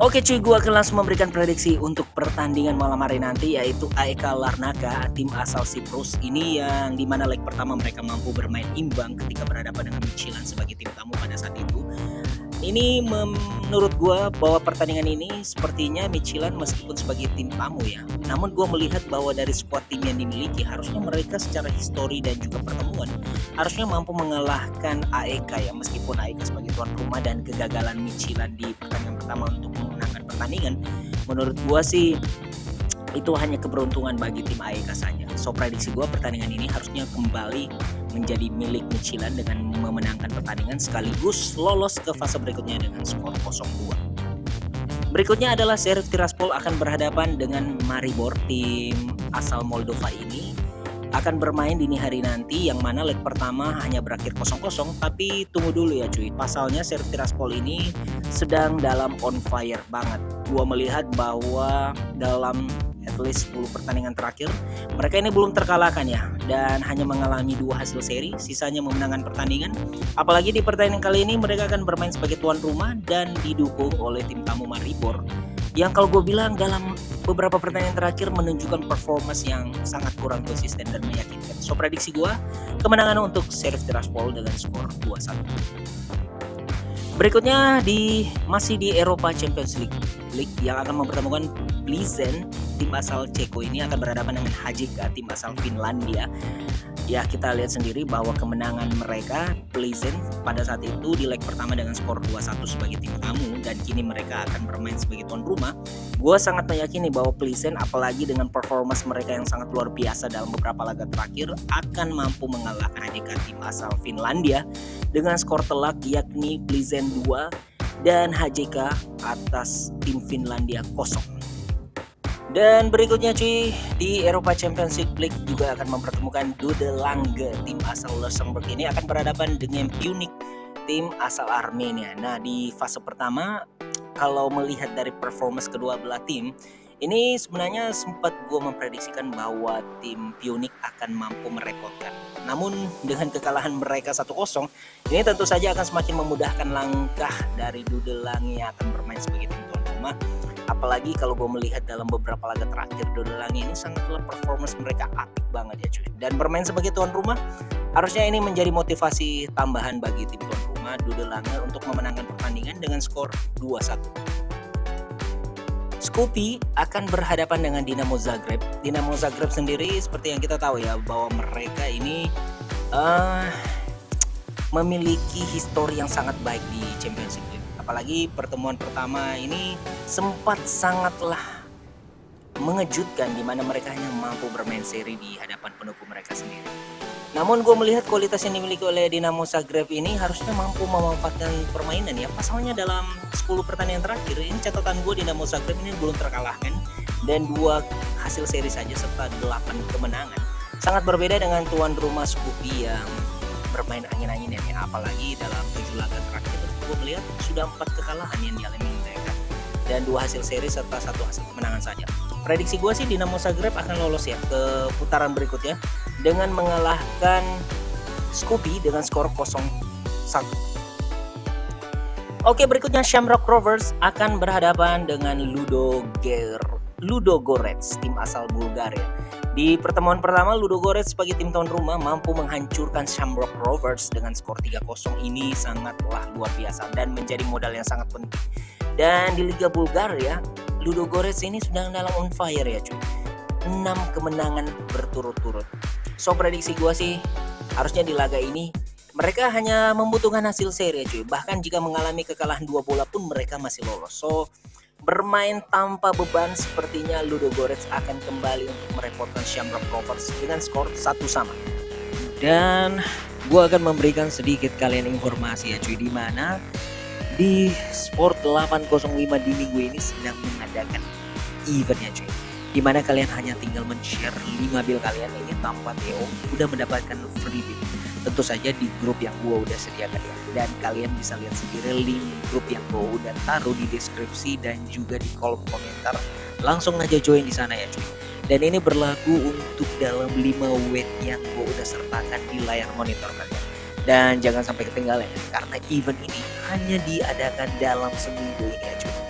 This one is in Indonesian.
Oke cuy, gua akan langsung memberikan prediksi untuk pertandingan malam hari nanti, yaitu AEK Larnaca, tim asal Siprus. Ini yang dimana leg pertama mereka mampu bermain imbang ketika berhadapan dengan Midtjylland sebagai tim tamu pada saat itu. Ini menurut gua bahwa pertandingan ini sepertinya Midtjylland meskipun sebagai tim tamu ya, namun gua melihat bahwa dari skuad tim yang dimiliki harusnya mereka secara histori dan juga pertemuan harusnya mampu mengalahkan AEK ya, meskipun AEK sebagai tuan rumah dan kegagalan Midtjylland di pertandingan pertama untuk memenangkan pertandingan, menurut gua sih itu hanya keberuntungan bagi tim AEK saja. So prediksi gua pertandingan ini harusnya kembali menjadi milik Midtjylland dengan memenangkan pertandingan sekaligus lolos ke fase berikutnya dengan skor 0-2. Berikutnya adalah Sheriff Tiraspol akan berhadapan dengan Maribor, tim asal Moldova ini akan bermain dini hari nanti, yang mana leg pertama hanya berakhir 0-0. Tapi tunggu dulu ya cuy, pasalnya Sheriff Tiraspol ini sedang dalam on fire banget. Gua melihat bahwa dalam at least 10 pertandingan terakhir mereka ini belum terkalahkan ya, dan hanya mengalami 2 hasil seri, sisanya memenangkan pertandingan. Apalagi di pertandingan kali ini mereka akan bermain sebagai tuan rumah dan didukung oleh tim tamu Maribor, yang kalau gue bilang dalam beberapa pertandingan terakhir menunjukkan performance yang sangat kurang konsisten dan meyakinkan. So prediksi gue kemenangan untuk Sheriff Tiraspol dengan skor 2-1. Berikutnya masih di Eropa Champions League yang akan mempertemukan Plzeň, tim asal Ceko ini akan berhadapan dengan HJK, tim asal Finlandia. Ya, kita lihat sendiri bahwa kemenangan mereka Plzeň pada saat itu di leg pertama dengan skor 2-1 sebagai tim tamu, dan kini mereka akan bermain sebagai tuan rumah. Gue sangat meyakini bahwa Plzeň, apalagi dengan performance mereka yang sangat luar biasa dalam beberapa laga terakhir, akan mampu mengalahkan HJK, tim asal Finlandia dengan skor telak, yakni Plzeň 2 dan HJK atas tim Finlandia 0. Dan berikutnya cuy, di Eropa Champions League juga akan mempertemukan Dudelange, tim asal Luxembourg ini akan berhadapan dengan Punic, tim asal Armenia. Nah, di fase pertama kalau melihat dari performance kedua belah tim ini, sebenarnya sempat gue memprediksikan bahwa tim Punic akan mampu merepotkan. Namun dengan kekalahan mereka 1-0, ini tentu saja akan semakin memudahkan langkah dari Dudelange yang akan bermain sebagai tim tuan rumah. Apalagi kalau gue melihat dalam beberapa laga terakhir Dudelange ini sangatlah performance mereka apik banget ya cuy. Dan bermain sebagai tuan rumah harusnya ini menjadi motivasi tambahan bagi tim tuan rumah Dudelange untuk memenangkan pertandingan dengan skor 2-1. Skopje akan berhadapan dengan Dinamo Zagreb. Dinamo Zagreb sendiri seperti yang kita tahu ya, bahwa mereka ini memiliki histori yang sangat baik di Champions League. Apalagi pertemuan pertama ini sempat sangatlah mengejutkan, di mana mereka hanya mampu bermain seri di hadapan pendukung mereka sendiri. Namun gue melihat kualitas yang dimiliki oleh Dinamo Zagreb ini harusnya mampu memanfaatkan permainan ya. Pasalnya dalam 10 pertandingan terakhir ini catatan gue, Dinamo Zagreb ini belum terkalahkan dan 2 hasil seri saja serta 8 kemenangan. Sangat berbeda dengan tuan rumah Skopje yang bermain angin-anginan ya. Apalagi dalam 7 laga terakhir gue melihat sudah 4 kekalahan yang dialami mereka dan 2 hasil seri serta 1 hasil kemenangan saja. Prediksi gue sih Dinamo Zagreb akan lolos ya ke putaran berikutnya dengan mengalahkan Skopje dengan skor 0-1. Oke, berikutnya Shamrock Rovers akan berhadapan dengan Ludogorets, tim asal Bulgaria. Di pertemuan pertama Ludogorets sebagai tim tuan rumah mampu menghancurkan Shamrock Rovers dengan skor 3-0. Ini sangatlah luar biasa dan menjadi modal yang sangat penting. Dan di Liga Bulgaria, Ludogorets ini sedang dalam on fire ya cuy. 6 kemenangan berturut-turut. So prediksi gue sih harusnya di laga ini mereka hanya membutuhkan hasil seri ya cuy. Bahkan jika mengalami kekalahan 2 bola pun mereka masih lolos. So bermain tanpa beban, sepertinya Ludogorets akan kembali untuk merepotkan Shamrock Rovers dengan skor 1-1. Dan gue akan memberikan sedikit kalian informasi ya cuy, di mana di Sport 805 di minggu ini sedang mengadakan eventnya cuy, dimana kalian hanya tinggal men-share 5 bill kalian ini tanpa TO udah mendapatkan free bill. Tentu saja di grup yang gua udah sediakan ya, dan kalian bisa lihat sendiri link grup yang gua udah taruh di deskripsi dan juga di kolom komentar. Langsung aja join di sana ya cuy. Dan ini berlaku untuk dalam 5 weight yang gua udah sertakan di layar monitor kalian. Dan jangan sampai ketinggalan ya, karena event ini hanya diadakan dalam seminggu ini ya cuy.